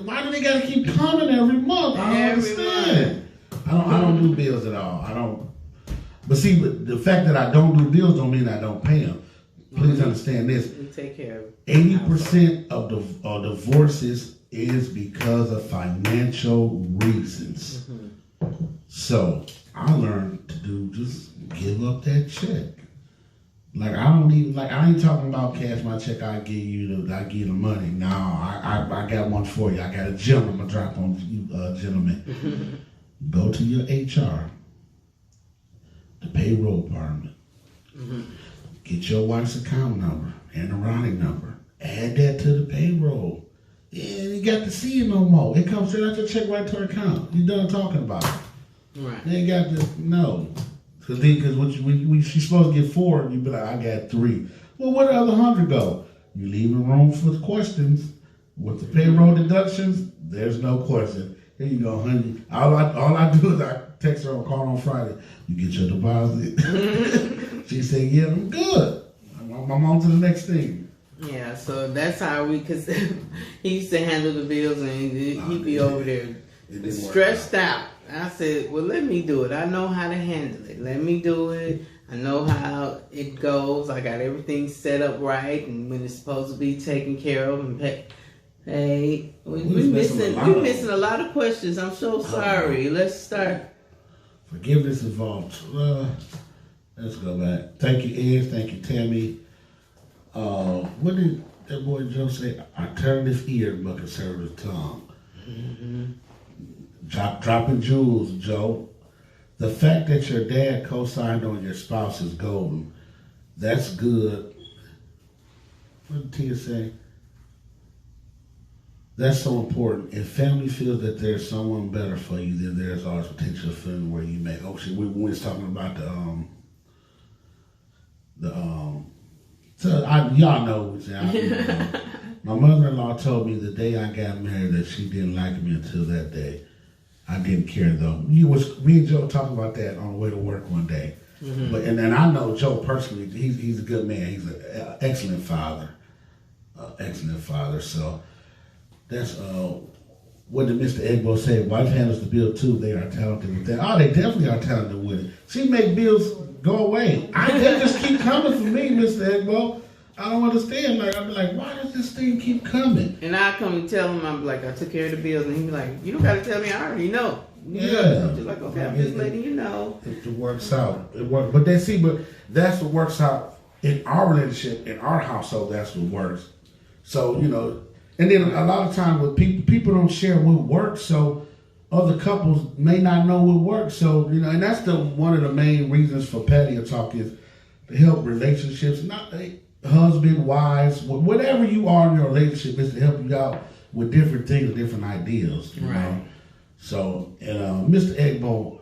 Why do they gotta keep coming every month? I don't understand. I don't do bills at all. I don't. But see, the fact that I don't do bills don't mean I don't pay them. Please understand this. You take care of it. 80% of divorces is because of financial reasons. Mm-hmm. So I learned to just give up that check. Like I ain't talking about cash my check. I give you the money. No, I got one for you. I got a gem I'm gonna drop on you, gentlemen. Go to your HR, the payroll department. Mm-hmm. Get your wife's account number and the routing number. Add that to the payroll. And you got to see it no more. It comes straight out your check right to her account. You done talking about it. Right. They ain't got to, no. Because when she's supposed to get 4, you be like, I got 3. Well, where the other 100 go? You leaving room for the questions. With the payroll deductions, there's no question. Here you go, honey. All I do is I text her or call on Friday. You get your deposit. She said, yeah, I'm good. I'm on to the next thing. Yeah, so that's how because he used to handle the bills and he'd be over there stressed out. I said, well, let me do it. I know how to handle it. Let me do it. I know how it goes. I got everything set up right and when it's supposed to be taken care of and paid. Hey, we're missing a lot of questions. I'm so sorry. Let's start. Forgiveness involved. Let's go back. Thank you, Ed. Thank you, Tammy. What did that boy Joe say? Alternative ear but conservative tongue. Mm-hmm. Dropping jewels, Joe. The fact that your dad co-signed on your spouse is golden. That's good. What did Tia say? That's so important. If family feels that there's someone better for you, then there's always potential feeling where you may. Oh shit, we was talking about y'all know what we're saying. My mother-in-law told me the day I got married that she didn't like me until that day. I didn't care though. Me and Joe talking about that on the way to work one day. Mm-hmm. But and I know Joe personally. He's a good man. He's an excellent father. So that's what did Mr. Egbo say? Wife handles the bill too. They are talented with that. Oh, they definitely are talented with it. She make bills go away. They just keep coming for me, Mr. Egbo. I don't understand. Like, I'd be like, why does this thing keep coming? And I come and tell him, I'm like, I took care of the bills, and he'd be like, you don't got to tell me, I already know. Yeah. I'm just like, okay, I'm just letting you know. It works out. It works. But that's what works out in our relationship, in our household. That's what works. So, you know, and then a lot of times with people don't share what works, so other couples may not know what works. So, you know, and that's one of the main reasons for patio talk is to help relationships, not husband, wives, whatever you are in your relationship, is to help you out with different things, different ideas. You know? So, and Mr. Egbo,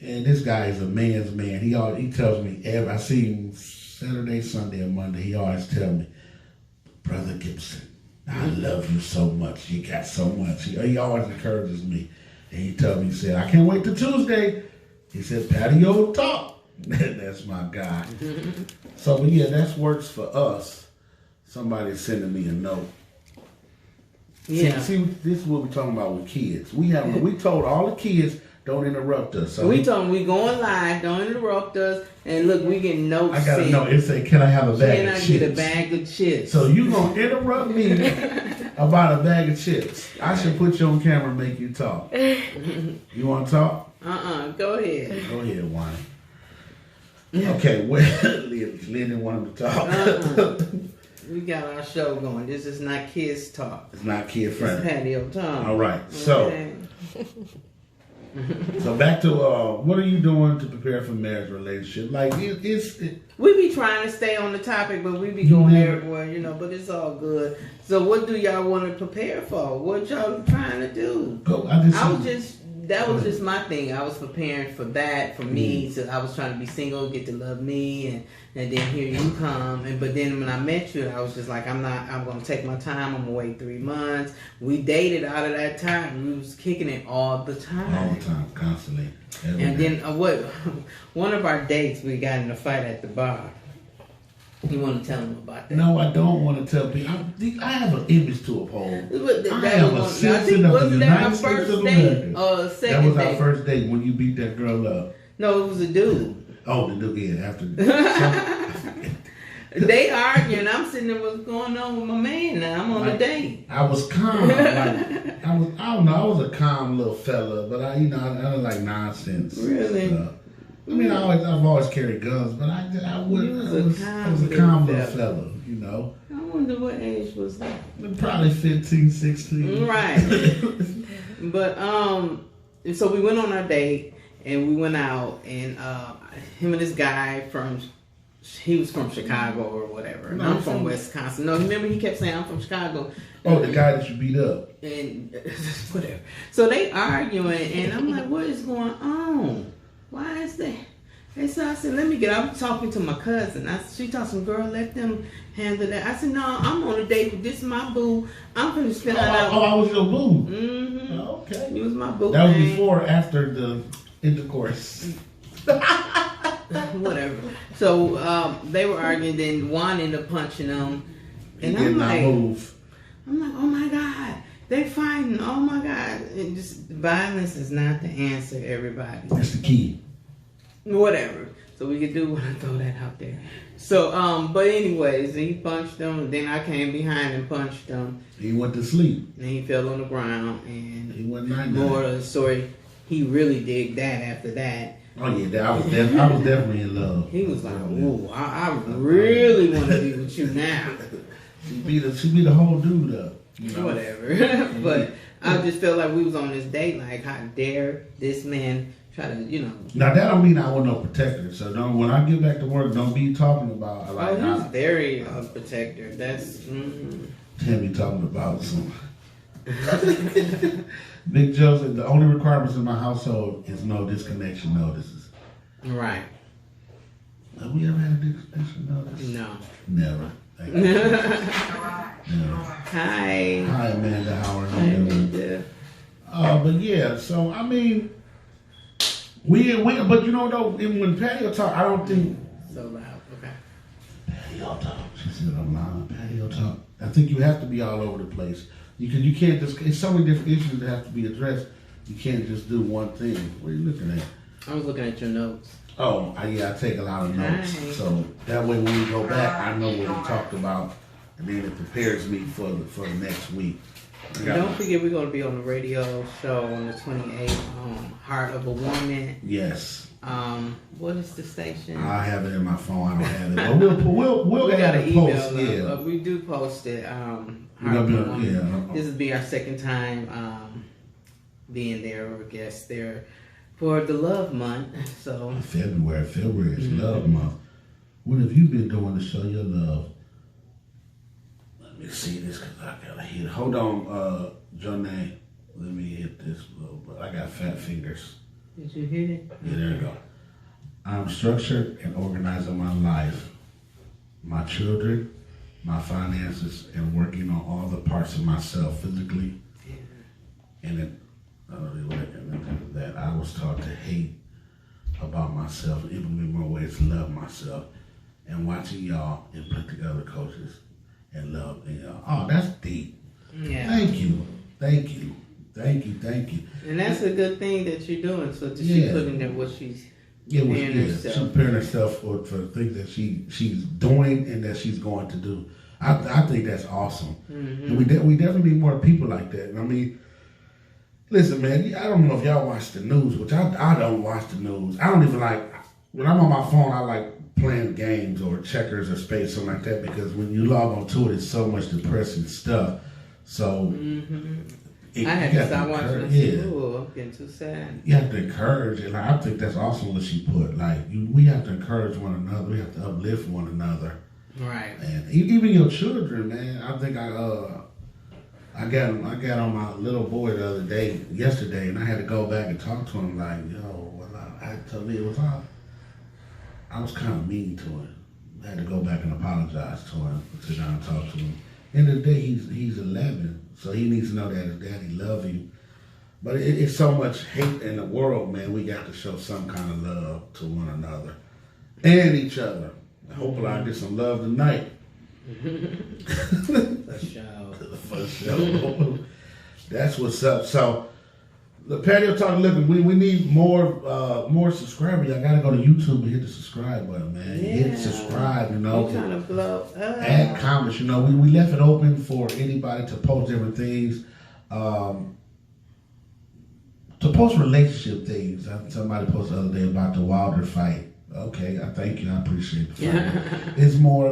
and this guy is a man's man. He tells me I see him Saturday, Sunday, and Monday. He always tell me, Brother Gibson, I love you so much. You got so much. He always encourages me. And he told me, he said, I can't wait till Tuesday. He said, patio talk. That's my guy. So, but yeah, that works for us. Somebody's sending me a note. Yeah. See, this is what we're talking about with kids. We told all the kids, don't interrupt us. So we told them we going live, don't interrupt us, and look, we getting notes. I gotta know. It say, can I have a bag of chips? Can I get a bag of chips? So you gonna interrupt me about a bag of chips? I should put you on camera and make you talk. You want to talk? Go ahead. Go ahead, Wayne. Okay, well, Lynn didn't want him to talk. We got our show going. This is not kids talk. It's not kid friendly. It's patio talk. All right. Okay. So back to what are you doing to prepare for marriage relationship? Like we be trying to stay on the topic, but we be going everywhere, you know. But it's all good. So what do y'all want to prepare for? What y'all trying to do? That was just my thing. I was preparing for that, for me. So I was trying to be single, get to love me, and then here you come. But then when I met you, I was just like, I'm going to take my time. I'm going to wait 3 months. We dated out of that time. We was kicking it all the time. All the time, constantly. And then one of our dates, we got in a fight at the bar. You want to tell them about that? No, I don't want to tell people. I have an image to uphold. I am a citizen of the United States of America. That was our first date when you beat that girl up. No, it was a dude. Oh, the dude, yeah, after. They arguing. I'm sitting there, what's going on with my man now? I'm on a date. I was calm. I don't know. I was a calm little fella, but I don't like nonsense. Really? I mean, I've always carried guns, but I was a calm little fella, you know. I wonder what age was that? Probably 15, 16. Right. But so we went on our date and we went out, and him and this guy he was from Chicago or whatever. And I'm from Wisconsin. No, remember he kept saying I'm from Chicago. Oh, the guy that you beat up. And whatever. So they arguing, and I'm like, what is going on? Why is that? And so I said, let me get. I'm talking to my cousin. She told some girl, let them handle that. I said, no, I'm on a date with this is my boo. I'm gonna spend out. Oh, I was your boo. Mm-hmm. Okay. He was my boo. That was before or after the intercourse. Whatever. So they were arguing. Then Juan ended up punching them, and I'm like, oh my God. They fighting. Oh my God! Violence is not the answer, everybody. That's the key. Whatever. So we could do want to throw that out there. So, but anyways, he punched him. Then I came behind and punched him. He went to sleep. And he fell on the ground. And he wasn't like more of the story. He really did that after that. Oh yeah, I was definitely in love. He was like, "Ooh, I really want to be with you now." She beat the whole dude up. You know? Whatever. But I just felt like we was on this date. Like, how dare this man try to, you know. Now that don't mean I want no protector. So when I get back to work, don't be talking about. He's very protector. That's. Him be talking about some. Big Joe said the only requirements in my household is no disconnection notices. Right. Have we ever had a disconnection notice? No. Never. Thank you. Never. Hi. Hi, Amanda Howard. Hi, Amanda. But yeah, so I mean, we but you know though, even when patio talk, I don't think. So loud. Okay. Patio talk. She said I'm loud. Patio talk. I think you have to be all over the place. You can't just. It's so many different issues that have to be addressed. You can't just do one thing. What are you looking at? I was looking at your notes. Yeah, I take a lot of notes. Nice. So that way when we go back, I know what we talked about, and then it prepares me for the next week. Don't forget, we're going to be on the radio show on the 28th, Heart of a Woman. Yes. What is the station? I have it in my phone. I don't have it. But we'll We got add an a email. post. Yeah. We do post it. Heart We're of a gonna Woman. yeah. This will be our second time being there or guest there for the Love Month. So February is Love Month. What have you been doing to show your love? Let me see this because I gotta hit. Hold on, Jonay. Let me hit this little bit. I got fat fingers. did you hit it? Yeah, there you go. I'm structured and organizing my life, my children, my finances, and working on all the parts of myself physically. And it, that I was taught to hate about myself, even more ways to love myself. And watching y'all and put together coaches and love y'all. Oh, that's deep. Yeah. Thank you. And that's a good thing that you're doing. So that she's Yeah. putting in what she's She's herself. preparing herself for things that she's doing and that she's going to do. I think that's awesome. And we definitely need more people like that. I mean, listen, man, I don't know if y'all watch the news, which I don't watch the news. I don't even like, when I'm on my phone, I like playing games or checkers or space, something like that, because when you log on to it, it's so much depressing stuff. So I had to stop watching it. Yeah. Ooh, I'm getting too sad. You have to encourage, and I think that's awesome what she put. Like, we have to encourage one another. We have to uplift one another. Right. And even your children, man. I think I got on my little boy the other day, yesterday, and I had to go back and talk to him. Like, I told me it was I was kind of mean to him. I had to go back and apologize to him, sit down and talk to him. End of the day, he's 11, so he needs to know that his daddy loves him. But it's so much hate in the world, man. We got to show some kind of love to one another and each other. Hopefully, I get some love tonight. For sure. That's what's up. So, the Patio Talk Living, we need more subscribers. I gotta go to YouTube and hit the subscribe button, man. Yeah. Hit subscribe, We're trying to blow up. Add comments, we left it open for anybody to post different things. To post relationship things. Somebody posted the other day about the Wilder fight. Okay, I thank you. I appreciate the fight. It's more,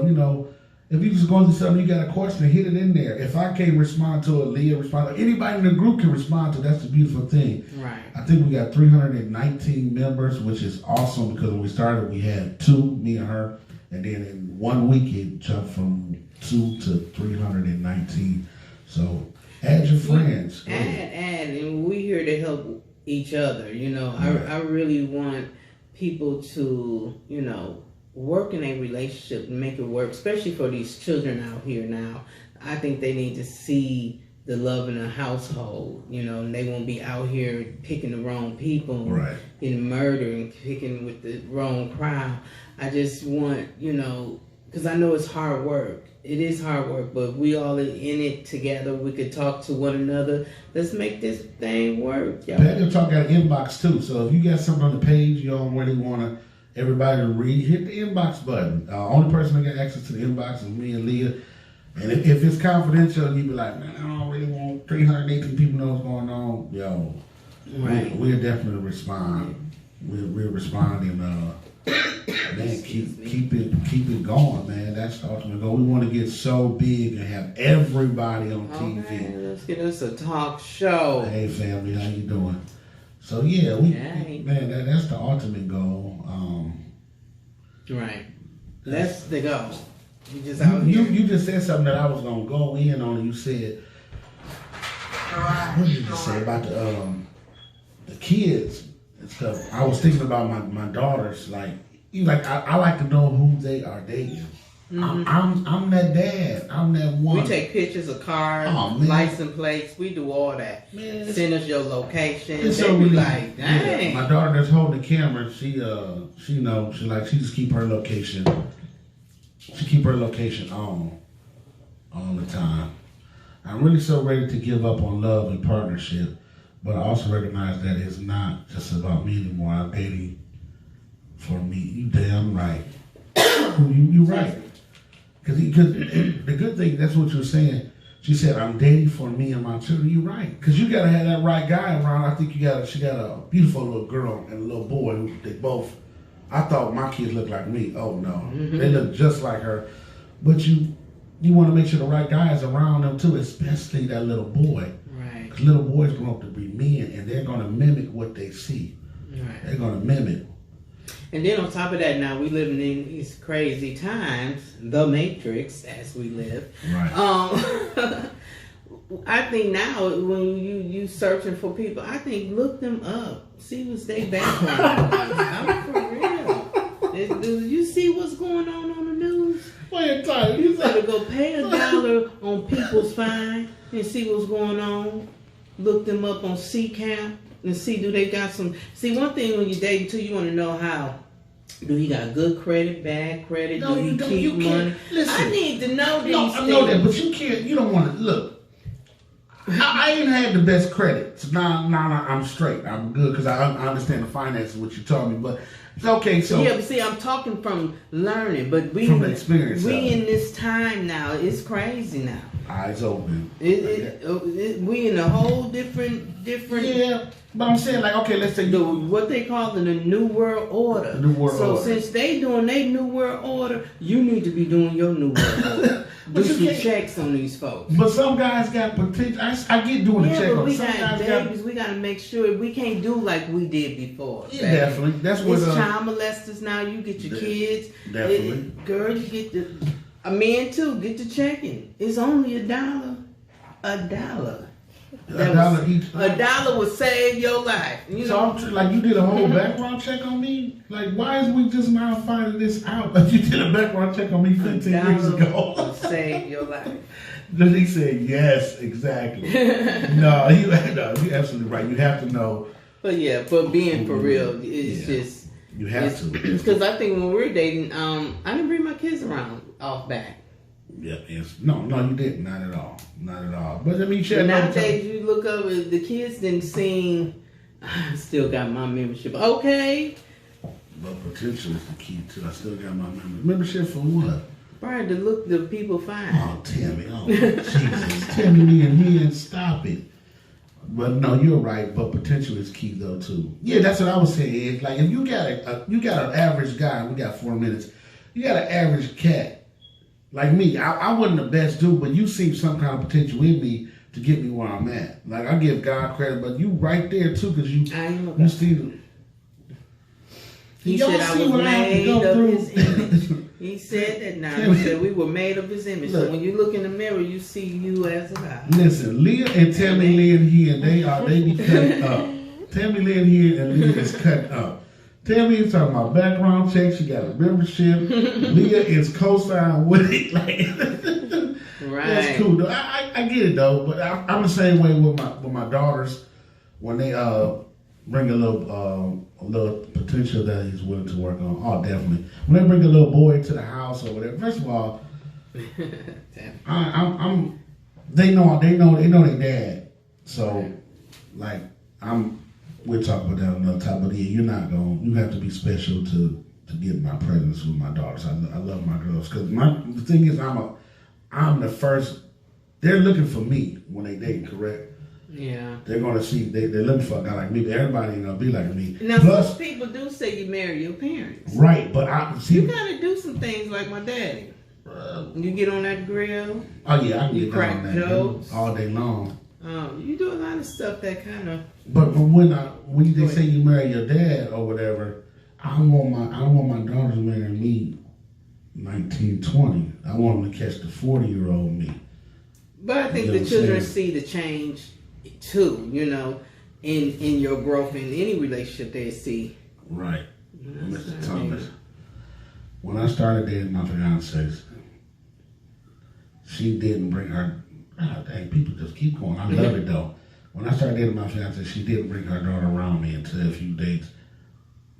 if you just going through something, you got a question, hit it in there. If I can't respond to it, Leah respond. Anybody in the group can respond to it. That's the beautiful thing. Right. I think we got 319 members, which is awesome because when we started, we had 2, me and her. And then in 1 week, it jumped from 2 to 319. So add your friends. Add. And we're here to help each other. I really want people to, work in a relationship and make it work, especially for these children out here now. I think they need to see the love in a household, and they won't be out here picking the wrong people, Right. getting murdered and picking with the wrong crowd. I just want, because I know it's hard work. It is hard work, but we all in it together. We could talk to one another. Let's make this thing work, y'all. Patio Talk got an inbox too, so if you got something on the page you don't really want everybody to read, hit the inbox button. Only person that got access to the inbox is me and Leah. And if it's confidential, you be like, man, I don't really want 318 people know what's going on. Right. We'll definitely respond. We'll respond and man, keep it going, man. That's the ultimate goal. We want to get so big and have everybody on TV. Okay, let's get us a talk show. Hey family, how you doing? So yeah, man, that's the ultimate goal. Right. That's the goal. You just out here. You just said something that I was gonna go in on. You said, what did you say about the kids and stuff? I was thinking about my daughters. I like to know who they are dating. Mm-hmm. I'm that dad. I'm that one. We take pictures of cars, license plates. We do all that. Man, send us your location. They so be really, like, dang. Yeah, my daughter that's holding the camera, she just keep her location. She keep her location on all the time. I'm really so ready to give up on love and partnership, but I also recognize that it's not just about me anymore. I'm dating for me. You damn right. You right. Because the good thing, that's what you're saying. She said, I'm dating for me and my children. You're right. Because you got to have that right guy around. I think she got a beautiful little girl and a little boy. Who they both, I thought my kids looked like me. Oh, no. They look just like her. But you want to make sure the right guy is around them, too, especially that little boy. Right. Because little boys grow up to be men, and they're going to mimic what they see. Right. They're going to mimic. And then on top of that, now we living in these crazy times, the Matrix, as we live. Right. I think now when you searching for people, I think look them up, see what's their background. I'm for real. Do you see what's going on the news? Wait a time. You better go pay $1 on People's Find and see what's going on. Look them up on CCAM and see do they got some. See, one thing when you're dating too, you want to know how. Do he got good credit, bad credit? No, do he keep money? Listen, I need to know these no, things. I know that, but you can't. You don't want to look. I ain't had the best credit, so now I'm straight. I'm good because I understand the finances, what you told me. But it's okay. So yeah, but see, I'm talking from learning, but we from the experience. We in this time now. It's crazy now. Eyes open. We in a whole different. Yeah, but I'm saying like, okay, let's say what they call the New World Order. The New World Order. So since they doing their New World Order, you need to be doing your New World Order. Do some checks on these folks. But some guys got potential. I get doing the check but on we some got guys. babies. We got to make sure we can't do like we did before. Yeah, definitely. That's what it's child molesters now. You get your kids. Definitely. Girl, you get the. A man too. Get the checking. It's only $1. $1. $1 each. $1 would save your life. You know? So like you did a whole background check on me. Like why is we just now finding this out? Like you did a background check on me 15 years ago. Would save your life. Then he said yes, exactly. No, you're absolutely right. You have to know. But yeah, but being for real, it's just you have to. Because I think when we were dating, I didn't bring my kids around off back. Yeah, no, you didn't. Not at all. Not at all. But I mean, nowadays you look up, the kids didn't sing. I still got my membership. Okay. But potential is the key too. I still got my membership for what? Right, to look the people fine. Oh, Tammy. Oh, Jesus. Tammy and me and stop it. But no, you're right. But potential is key though too. Yeah, that's what I was saying. It's like if you got an average guy. We got 4 minutes. You got an average cat. Like me, I wasn't the best dude, but you see some kind of potential in me to get me where I'm at. Like I give God credit, but you right there too, because you see the. He said I was made of His image. He said that now. He said we were made of His image. So when you look in the mirror, you see you as a God. Listen, Leah and Tammy Lynn here, they be cutting up. Tammy Lynn here and Leah is cutting up. Tammy is talking about background checks. She got a membership. Leah is co-signing with it. Like, right. That's cool. Though. I get it though, but I'm the same way with my daughters when they bring a little potential that he's willing to work on. Oh, definitely. When they bring a little boy to the house or whatever. First of all, they know their dad. So, like we'll talk about that another time, but yeah, you have to be special to get my presence with my daughters. I love my girls because the thing is I'm the first. They're looking for me when they date, correct? Yeah. They're gonna see they're looking for a guy like me, but everybody ain't gonna be like me. Now some people do say you marry your parents. Right, but I see you gotta do some things like my daddy. You get on that grill. Oh yeah, I can get down on that jokes all day long. You do a lot of stuff that kind of. But when they say you marry your dad or whatever, I don't want my daughters to marry me 19, 20. I want them to catch the 40-year-old me. But I think the children see the change too. You know, in your growth in any relationship they see. Right, Mr. Thomas. When I started dating my fiance, she didn't bring her. Oh, dang, people just keep going. I love it though. When I started dating my fiance, she didn't bring her daughter around me until a few dates.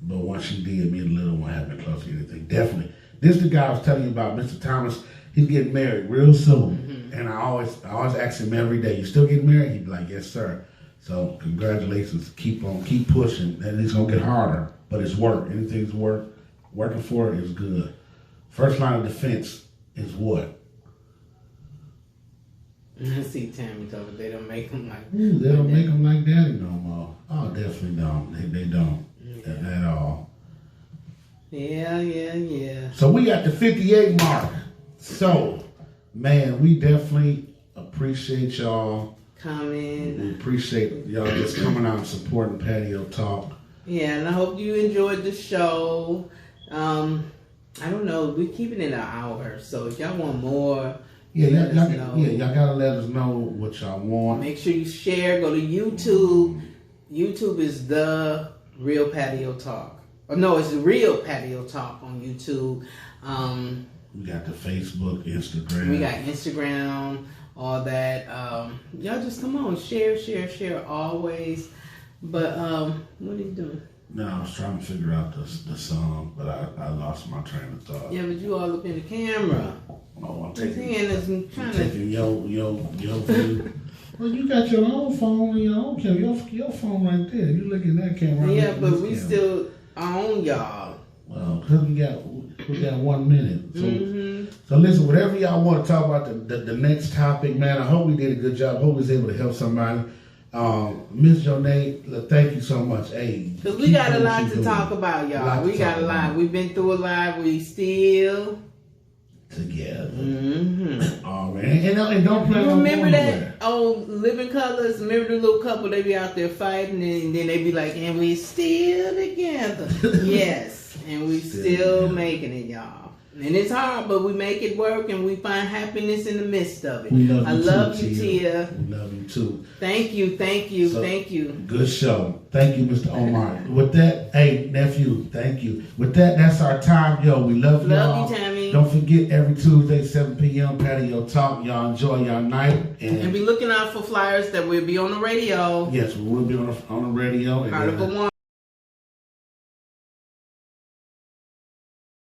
But once she did, me and the little one haven't been close to anything. Definitely. This is the guy I was telling you about, Mr. Thomas. He's getting married real soon. And I always ask him every day, you still getting married? He'd be like, yes, sir. So congratulations. Keep pushing. And it's going to get harder. But it's work. Anything's work. Working for it is good. First line of defense is what? I see Tammy talking. They don't make them like. Ooh, they don't make them like Daddy no more. Oh, definitely don't. They don't at all. Yeah. So we got the 58 mark. So, man, we definitely appreciate y'all. Coming. We appreciate y'all just coming out and supporting Patio Talk. Yeah, and I hope you enjoyed the show. I don't know. We're keeping it an hour, so if y'all want more, y'all gotta let us know what y'all want. Make sure you share. Go to YouTube. YouTube is The Real Patio Talk. Oh, no, it's The Real Patio Talk on YouTube. We got the Facebook, Instagram. We got Instagram, all that. Y'all just come on, share always. But what are you doing? No, I was trying to figure out the song, but I lost my train of thought. Yeah, but you all up in the camera. Oh, I'm taking your view. Well, you got your own phone and your own camera. Your phone right there. You look in that camera. Yeah, but we still own y'all. Well, because we got 1 minute. So listen, whatever y'all want to talk about the next topic, man. I hope we did a good job. Hope we was able to help somebody. Miss Jonay, thank you so much. Hey, because we got a lot to talk about, y'all. We got a lot. We've been through a lot. We still together. Oh man, and don't play. Remember that old Living Colors? Remember the little couple? They be out there fighting, and then they be like, "And we still together." Yes, and we still making it, y'all. And it's hard, but we make it work, and we find happiness in the midst of it. I love you, Tia. We love you too. Thank you. Good show. Thank you, Mr. Omar. With that, hey, nephew, thank you. With that, that's our time. Yo, we love y'all. Love you, Tammy. Don't forget, every Tuesday, 7 p.m., Patio Talk. Y'all enjoy y'all night. And be looking out for flyers that will be on the radio. Yes, we will be on the radio. Carnival One.